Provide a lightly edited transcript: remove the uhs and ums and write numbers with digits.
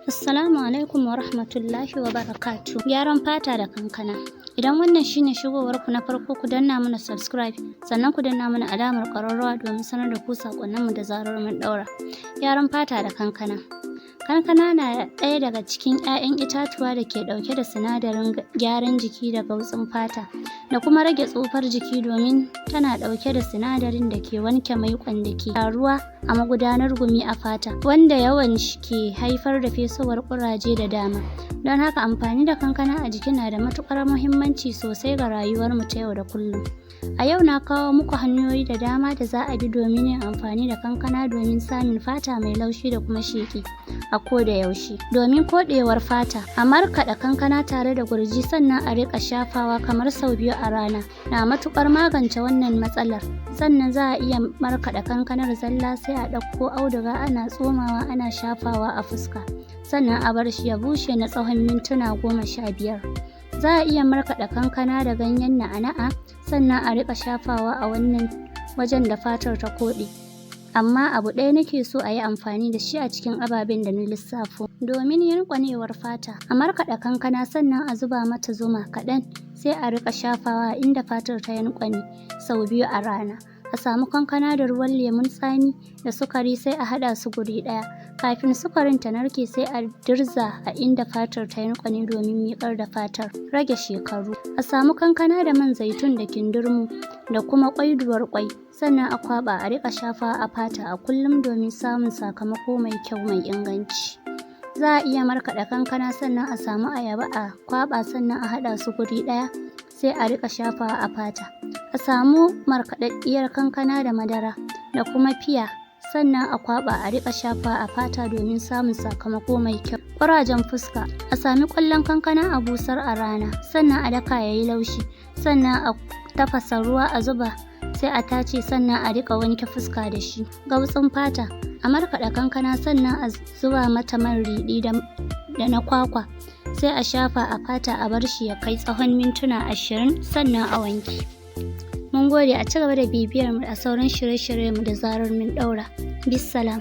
Assalamu alaikum wa rahmatullahi wa barakatuh. Gyaran fata da kankana. Idan wannan shine shigowarku na farko, ku danna mana subscribe, sannan ku danna mana alamar ƙararrawa domin sanar da ku saƙonninmu da zarar mun ɗaura. Gyaran fata da kankana. Kankana na ɗaya daga cikin 'ya'yan itatuwa da ke ɗauke da sinadarin gyaran jiki da gautsin fata da kuma rage tsufar jiki, domin tana ɗauke da sinadarin da ke wanke maiƙon da ke taruwa a magudanar gumi a fata, wanda yawan shi ke haifar da fesowar ƙuraje da dama. Don haka amfani da kankana a jiki na da matuƙar muhimmanci sosai ga rayuwarmu ta yau da kullum. A yau na kawo muku hanyoyi da dama da za a bi domin yin amfani da kankana domin samun fata mai laushi da kuma sheƙi a koda yaushe. Domin koɗewar fata, a markaɗa kankana tare da gurji sannan a riƙa shafawa kamar sau 2 a rana na matuƙar magance wannan matsalar. Sannan za a iya markaɗa kankanar zalla, sai a ɗauko auduga ana tsomawa ana shafawa a fuska, sannan a bar shi ya bushe na tsawon mintuna 15. Za a iya markaɗa kankana da ganyen na'ana'a, sannan a riƙa shafawa a wannan wajen da fatar ta koɗe. Amma abu ɗaya nake so a yi amfani da shi a cikin ababen da na lissafo. Domin yunƙwanewar fata, a markaɗa kankana sannan a zuba mata zuma kaɗan, sai a riƙa shafawa inda fatar ta yunƙwane sau 2 a rana. A samu kankana da ruwan lemun tsami da sukari, sai a haɗa su guri ɗaya. Kafin sukarin ta narke, sai a dirza a inda fatar ta yunƙwane domin miƙar da fatar. Rage shekaru. A samu kankana da man zaitun da kindirmo da kuma ƙwaiduwar ƙwai, sannan a kwaɓa a riƙa shafawa a fata a kullum domin samun sakamako mai kyau mai inganci. Za a iya markaɗa kankana sannan a samu ayaba a kwaɓa, sannan a haɗa su guri ɗaya, sai a riƙa shafawa a fata. A samu markaɗaɗɗiyar kankana da madara da kuma fiya, sannan a kwaɓa a riƙa shafawa a fata domin samun sakamako mai kyau. Ƙurajen fuska. A sami ƙwallon kankana a busar a rana, sannan a daka ya yi laushi, sannan a tafasa ruwa a zuba, sai a tace, sannan a riƙa wanke fuska da shi. Gautsin fata. A markaɗa kankana sannan a zuba mata man riɗi da na kwakwa, sai a shafa a fata a bar shi ya kai tsawon mintuna 20, sannan a wanke. Mun gode, a ci gaba da bibiyar mu a sauran shirye-shiryenmu da zarar mun ɗaura. Bissalam.